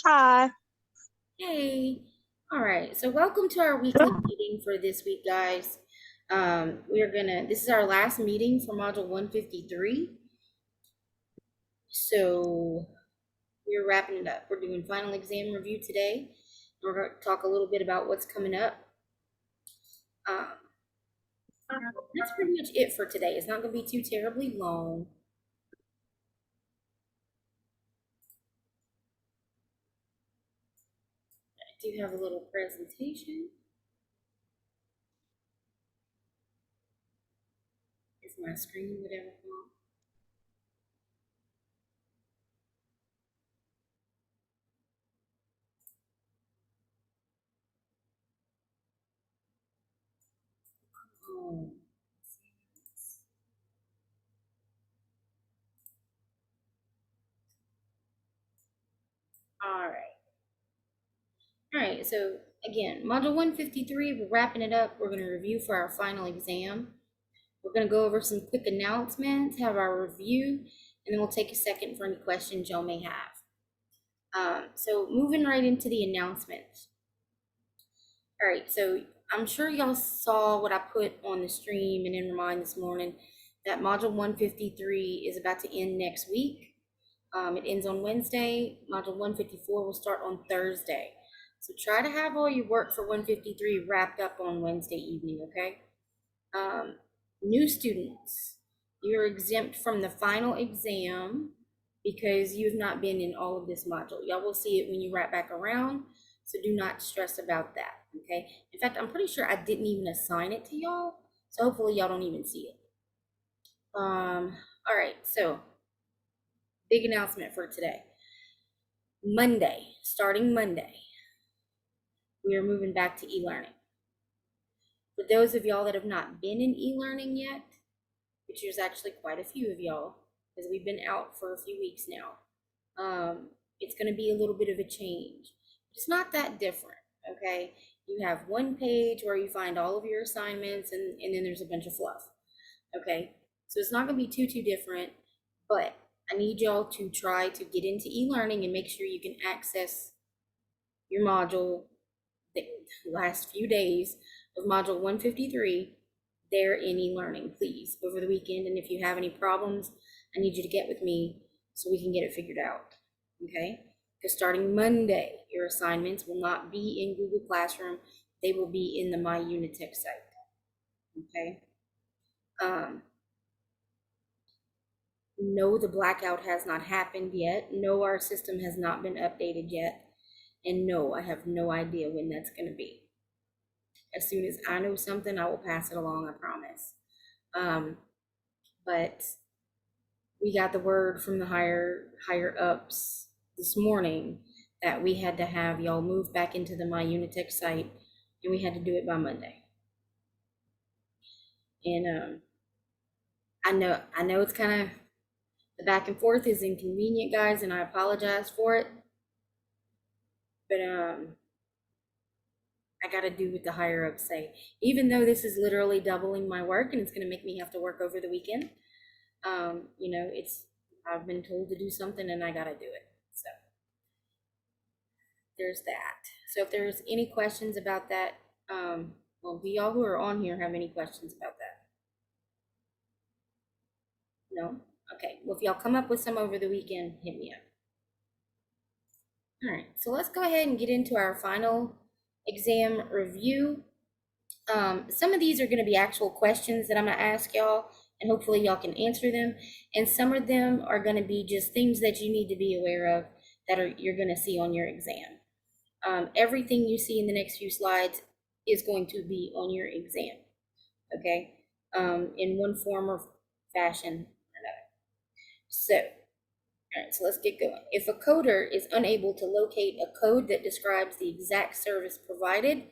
Hi. Hey, all right. So welcome to our weekly meeting for this week, guys. This is our last meeting for Module 153. So we're wrapping it up. We're doing final exam review today. We're going to talk a little bit about what's coming up. Um, that's pretty much it for today. It's not going to be too terribly long. I do have a little presentation. Is my screen would ever come on? Oh, all right. All right, so again, Module 153, we're wrapping it up. We're going to review for our final exam. We're going to go over some quick announcements, have our review, and then we'll take a second for any questions y'all may have. So moving right into the announcements. All right, so I'm sure y'all saw what I put on the stream and in Remind this morning that Module 153 is about to end next week. It ends on Wednesday. Module 154 will start on Thursday. So try to have all your work for 153 wrapped up on Wednesday evening, okay? New students, you're exempt from the final exam because you have not been in all of this module. Y'all will see it when you wrap back around, so do not stress about that, okay? In fact, I'm pretty sure I didn't even assign it to y'all, so hopefully y'all don't even see it. All right, so big announcement for today. Monday, starting Monday, we are moving back to e-learning. For those of y'all that have not been in e-learning yet, which there's actually quite a few of y'all, because we've been out for a few weeks now, it's going to be a little bit of a change. It's not that different, okay? You have one page where you find all of your assignments, and then there's a bunch of fluff, okay? So it's not going to be too different, but I need y'all to try to get into e-learning and make sure you can access your module the last few days of module 153 there in e-learning, please, over the weekend. And if you have any problems, I need you to get with me so we can get it figured out, okay? Because starting Monday, your assignments will not be in Google Classroom. They will be in the My Unitech site, okay? No, the blackout has not happened yet. No, our system has not been updated yet. And no, I have no idea when that's going to be. As soon as I know something, I will pass it along, I promise. But we got the word from the higher ups this morning that we had to have y'all move back into the My Unitech site, and we had to do it by Monday. And I know it's kind of the back and forth is inconvenient, guys, and I apologize for it. But I got to do what the higher ups say. Even though this is literally doubling my work and it's going to make me have to work over the weekend, you know, I've been told to do something and I got to do it. So there's that. So if there's any questions about that, well, do y'all who are on here have any questions about that? No? Okay. Well, if y'all come up with some over the weekend, hit me up. All right. So let's go ahead and get into our final exam review. Some of these are going to be actual questions that I'm going to ask y'all, and hopefully y'all can answer them. And some of them are going to be just things that you need to be aware of that you're going to see on your exam. Everything you see in the next few slides is going to be on your exam, okay? In one form or fashion or another. So, all right, so let's get going. If a coder is unable to locate a code that describes the exact service provided,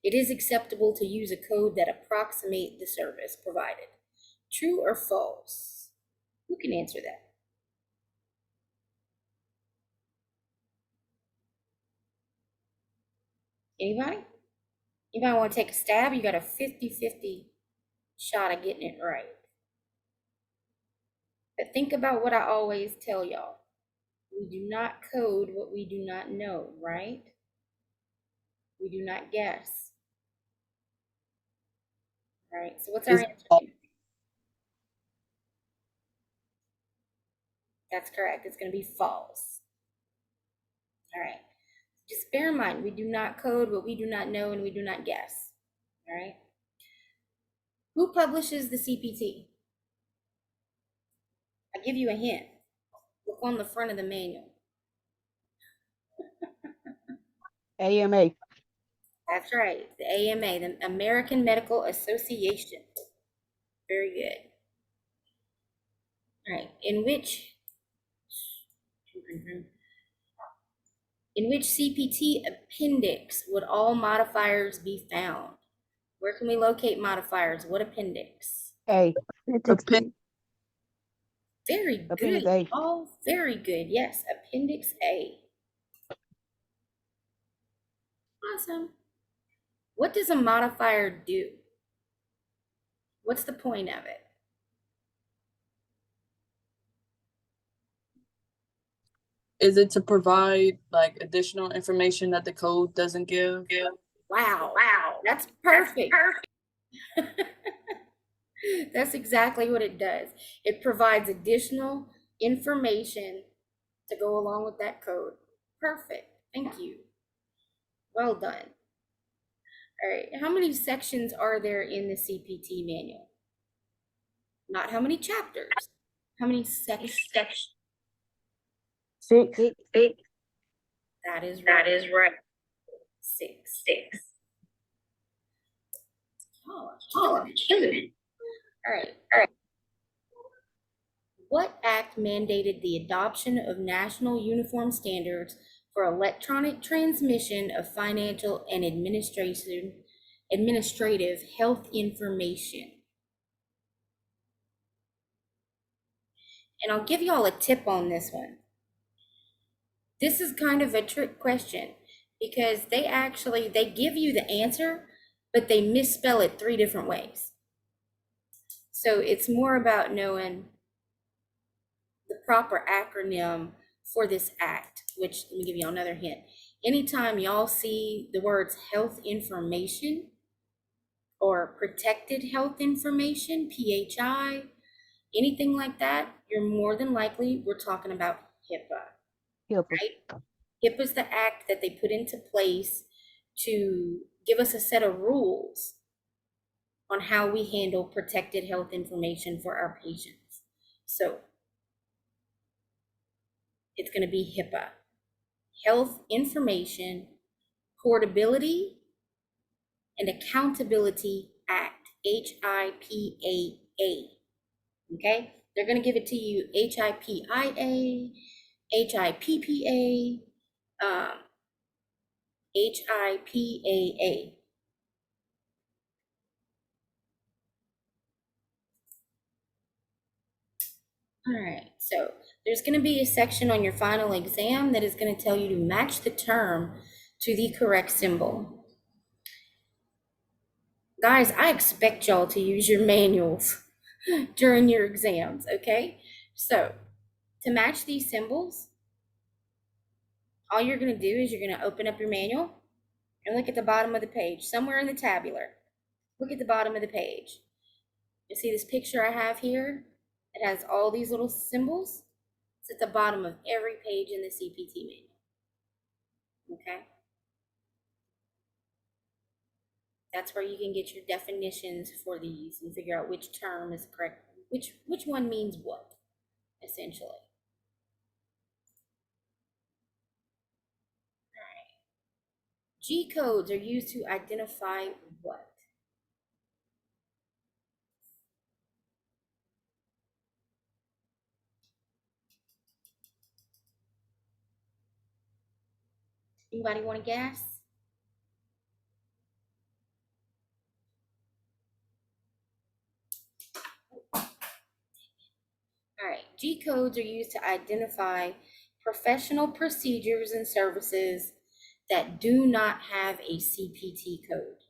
it is acceptable to use a code that approximates the service provided. True or false? Who can answer that? Anybody? Anybody want to take a stab? You got a 50-50 shot of getting it right. But think about what I always tell y'all. We do not code what we do not know, right? We do not guess. All right, so what's our answer? That's correct. It's going to be false. All right. Just bear in mind, we do not code what we do not know and we do not guess. All right. Who publishes the CPT? I'll give you a hint. Look on the front of the manual. AMA. That's right. The AMA, the American Medical Association. Very good. All right. In which CPT appendix would all modifiers be found? Where can we locate modifiers? What appendix? A. Very Appendix good. A. All very good. Yes, Appendix A. Awesome. What does a modifier do? What's the point of it? Is it to provide like additional information that the code doesn't give? Wow. That's perfect. That's exactly what it does. It provides additional information to go along with that code. Perfect. Thank you. Well done. All right. How many sections are there in the CPT manual? Not how many chapters. How many sections? 6. That is right. 6. Oh, killing. All right. What act mandated the adoption of national uniform standards for electronic transmission of financial and administrative health information? And I'll give y'all a tip on this one. This is kind of a trick question because they give you the answer, but they misspell it 3 different ways. So it's more about knowing the proper acronym for this act, which let me give you another hint. Anytime y'all see the words health information or protected health information, PHI, anything like that, you're more than likely, we're talking about HIPAA. Right? HIPAA is the act that they put into place to give us a set of rules on how we handle protected health information for our patients. So it's going to be HIPAA, Health Information Portability and Accountability Act, HIPAA. Okay, they're going to give it to you HIPIA, HIPPA, HIPAA. All right, so there's going to be a section on your final exam that is going to tell you to match the term to the correct symbol. Guys, I expect y'all to use your manuals during your exams, okay? So to match these symbols, all you're going to do is you're going to open up your manual and look at the bottom of the page, somewhere in the tabular. Look at the bottom of the page. You see this picture I have here? It has all these little symbols. It's at the bottom of every page in the CPT manual. Okay? That's where you can get your definitions for these and figure out which term is correct, which one means what, essentially. All right. G codes are used to identify what? Anybody want to guess? All right, G codes are used to identify professional procedures and services that do not have a CPT code.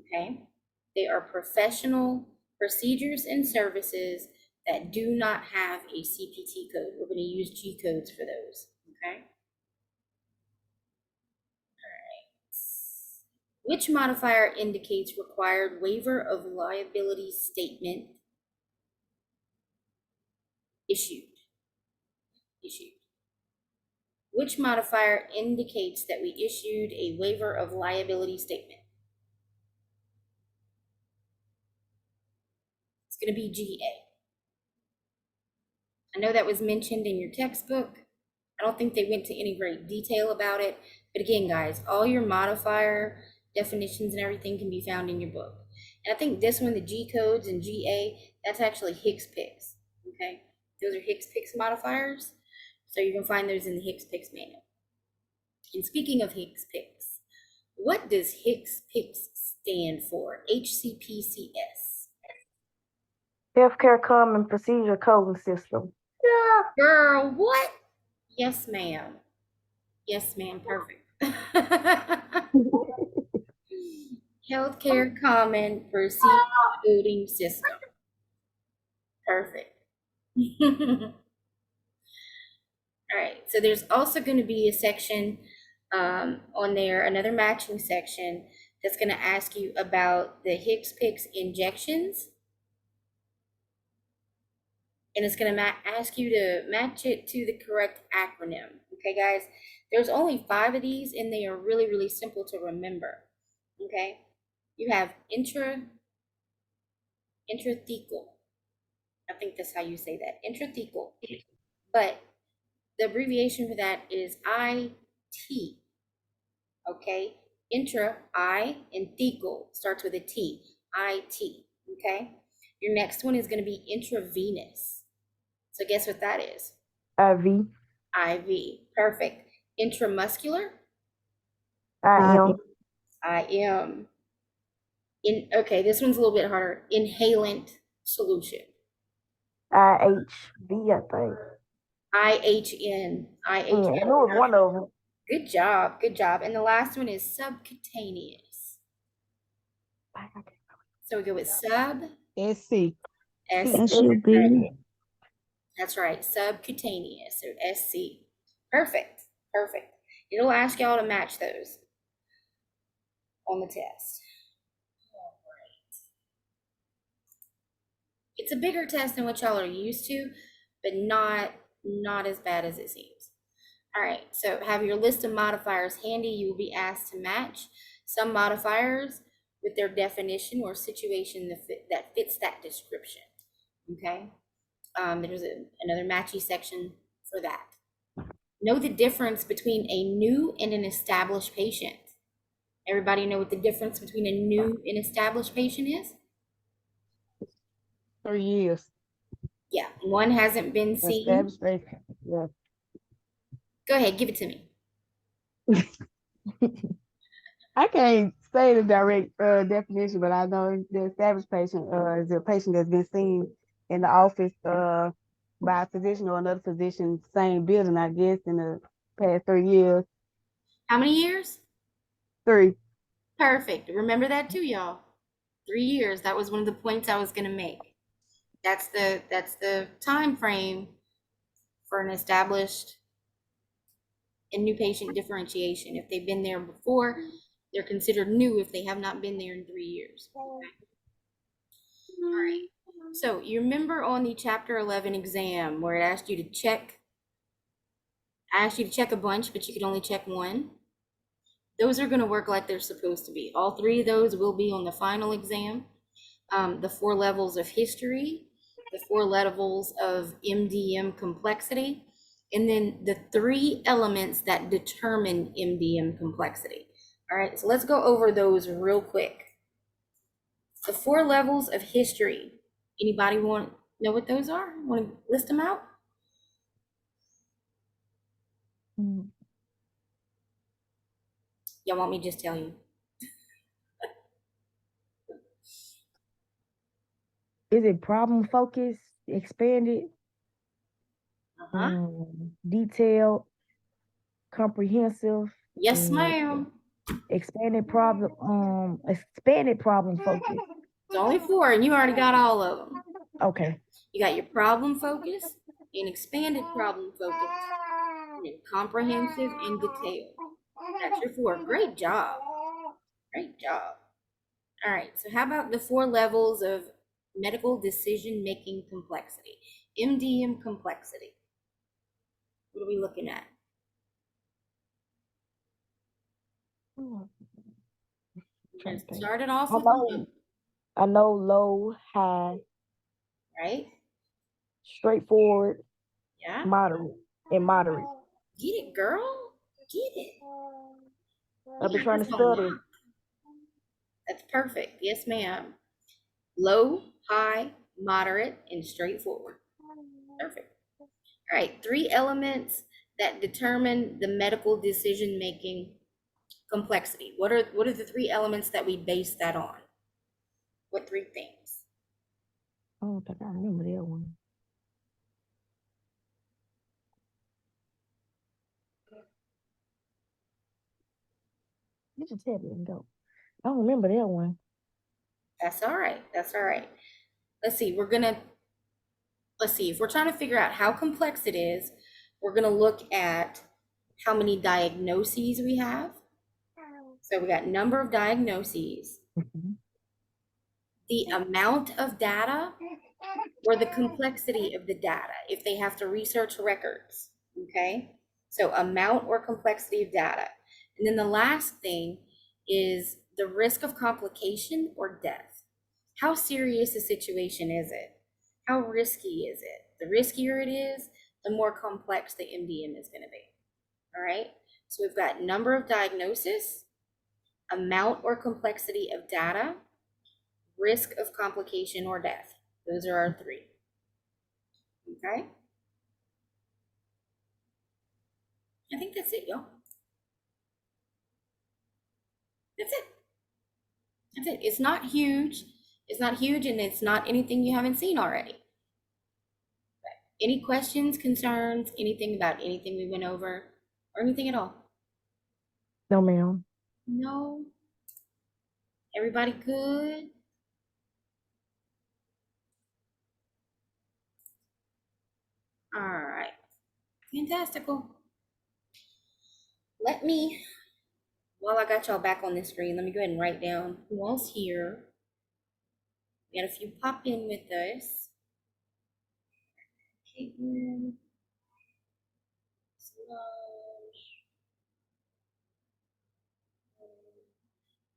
Okay, they are professional procedures and services that do not have a CPT code. We're going to use G codes for those, okay? Which modifier indicates required waiver of liability statement issued? Which modifier indicates that we issued a waiver of liability statement? It's going to be GA. I know that was mentioned in your textbook. I don't think they went to any great detail about it. But again, guys, all your modifier definitions and everything can be found in your book. And I think this one, the G codes and GA, that's actually HCPCS, okay? Those are HCPCS modifiers. So you can find those in the HCPCS manual. And speaking of HCPCS, what does HCPCS stand for? HCPCS. Healthcare Common Procedure Coding System. Yeah. Girl, what? Yes, ma'am. Yes, ma'am. Perfect. Healthcare Common Procedure Coding System. Perfect. All right. So there's also going to be a section on there, another matching section that's going to ask you about the HCPCS injections. And it's going to ask you to match it to the correct acronym. Okay, guys? There's only 5 of these, and they are really, really simple to remember. Okay? You have intrathecal. I think that's how you say that. Intrathecal. But the abbreviation for that is IT. Okay? Intra, I, and thecal starts with a T. IT. Okay? Your next one is going to be intravenous. So guess what that is? IV. IV. Perfect. Intramuscular? IM. IM. Okay, this one's a little bit harder. Inhalant solution. IHV, I think. IHN. I knew it was one of them. Good job. Good job. And the last one is subcutaneous. So we go with sub. SC. SC. That's right. Subcutaneous. So SC. Perfect. Perfect. It'll ask y'all to match those on the test. All right. It's a bigger test than what y'all are used to, but not as bad as it seems. All right, so have your list of modifiers handy. You will be asked to match some modifiers with their definition or situation that fits that description, okay? There's another matchy section for that. Know the difference between a new and an established patient. Everybody know what the difference between a new and established patient is? 3 years. Yeah, one hasn't been seen. Established patient. Yeah. Go ahead, give it to me. I can't say the direct definition, but I know the established patient is a patient that's been seen in the office by a physician or another physician, same building, I guess, in the past 3 years. How many years? 3. Perfect. Remember that too, y'all. 3 years. That was one of the points I was going to make. That's the time frame for an established and new patient differentiation. If they've been there before, they're considered new if they have not been there in 3 years. Okay. All right. So you remember on the Chapter 11 exam where it asked you to check a bunch, but you could only check one? Those are going to work like they're supposed to be. All 3 of those will be on the final exam. The 4 levels of history, the 4 levels of MDM complexity, and then the 3 elements that determine MDM complexity. All right, so let's go over those real quick. The 4 levels of history. Anybody want to know what those are? Want to list them out? Y'all want me to just tell you? Is it problem focused, expanded, detailed, comprehensive? Yes, ma'am. Expanded problem focus. It's only 4, and you already got all of them. Okay. You got your problem focus, an expanded problem focus, and then comprehensive and detailed. That's your 4. Great job. Great job. All right, so how about the 4 levels of medical decision-making complexity? MDM complexity. What are we looking at? Trying to think. Start it off I with know, low, I know low, high, right? straightforward, Yeah. moderate, and moderate. Get it, girl. Get it. I've been Yeah, trying to that's on study. lock. That's perfect. Yes, ma'am. Low, high, moderate, and straightforward. Perfect. All right, 3 elements that determine the medical decision-making complexity. What are the 3 elements that we base that on? What 3 things? I don't think I remember that one. Get your tablet and go. I don't remember that one. That's all right. That's all right. Let's see. Let's see. If we're trying to figure out how complex it is, we're going to look at how many diagnoses we have. So we got number of diagnoses, Mhm. the amount of data, or the complexity of the data, if they have to research records, okay? So amount or complexity of data. And then the last thing is the risk of complication or death. How serious a situation is it? How risky is it? The riskier it is, the more complex the MDM is going to be. All right. So we've got number of diagnosis, amount or complexity of data, risk of complication or death. Those are our 3. Okay. I think that's it, y'all. That's it. That's it. It's not huge. It's not huge, and it's not anything you haven't seen already. Any questions, concerns, anything about anything we went over, or anything at all? No, ma'am. No. Everybody good? All right. Fantastical. Let me, while I got y'all back on the screen, let me go ahead and write down who all's here. We got a few pop in with us. Caitlin.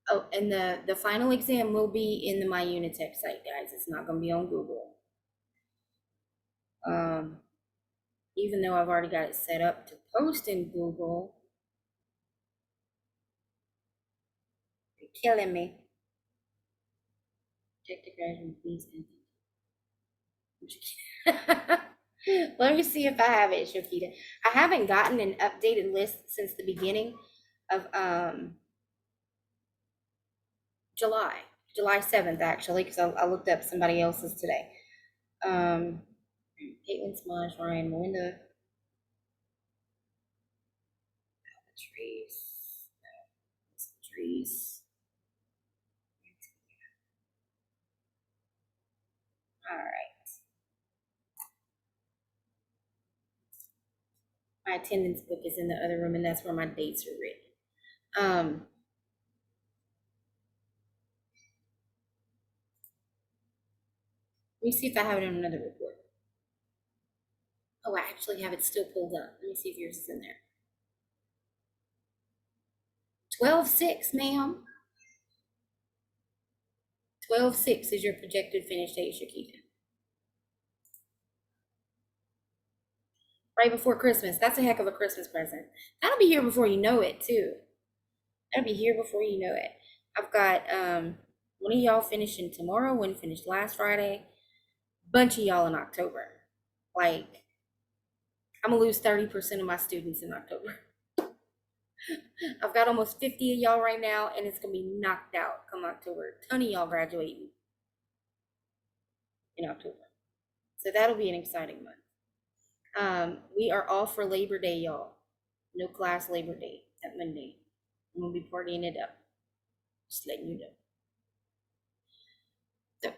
Oh, and the final exam will be in the My Unitech site, guys. It's not going to be on Google. Even though I've already got it set up to post in Google. You're killing me. Check the graduate, please. Let me see if I have it, Shokita. I haven't gotten an updated list since the beginning of July 7th, actually, because I looked up somebody else's today. Caitlin Smosh, Ryan, Melinda, Trees. All right. My attendance book is in the other room, and that's where my dates are written. Let me see if I have it in another report. Oh, I actually have it still pulled up. Let me see if yours is in there. 12/6, ma'am. 12/6 is your projected finish date, Shakita. Right before Christmas. That's a heck of a Christmas present. That'll be here before you know it, too. That'll be here before you know it. I've got one of y'all finishing tomorrow, one finished last Friday. Bunch of y'all in October. Like, I'm gonna lose 30% of my students in October. I've got almost 50 of y'all right now, and it's gonna be knocked out come October. A ton of y'all graduating in October. So that'll be an exciting month. We are off for Labor Day, y'all. No class Labor Day, that Monday. I'm gonna be partying it up. Just letting you know. So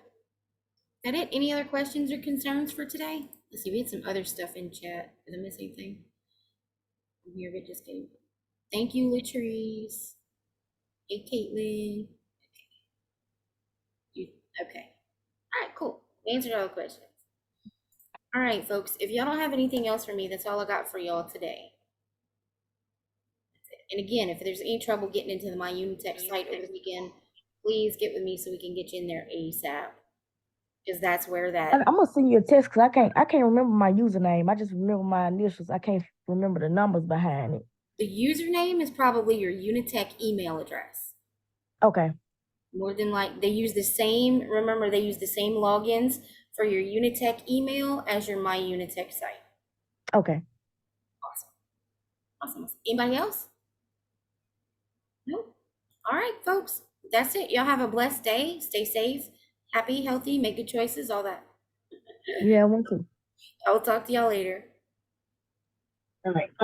That it? Any other questions or concerns for today? Let's see, we had some other stuff in chat. Did I miss anything? Here, it just came. Thank you, Latrice. Hey, Caitlin. Okay. All right, cool. We answered all the questions. All right, folks, if y'all don't have anything else for me, that's all I got for y'all today. And again, if there's any trouble getting into the My Unitech site over the weekend, please get with me so we can get you in there ASAP. Because that's where that, I'm gonna send you a text because I can't remember my username. I just remember my initials. I can't remember the numbers behind it. the username is probably your Unitech email address. Okay. More than like, they use the same, remember they use the same logins for your Unitech email as your My Unitech site. Okay. Awesome. Anybody else? Nope. All right, folks. That's it. Y'all have a blessed day. Stay safe, happy, healthy, make good choices, all that. Yeah, I want to. I will talk to y'all later. All right.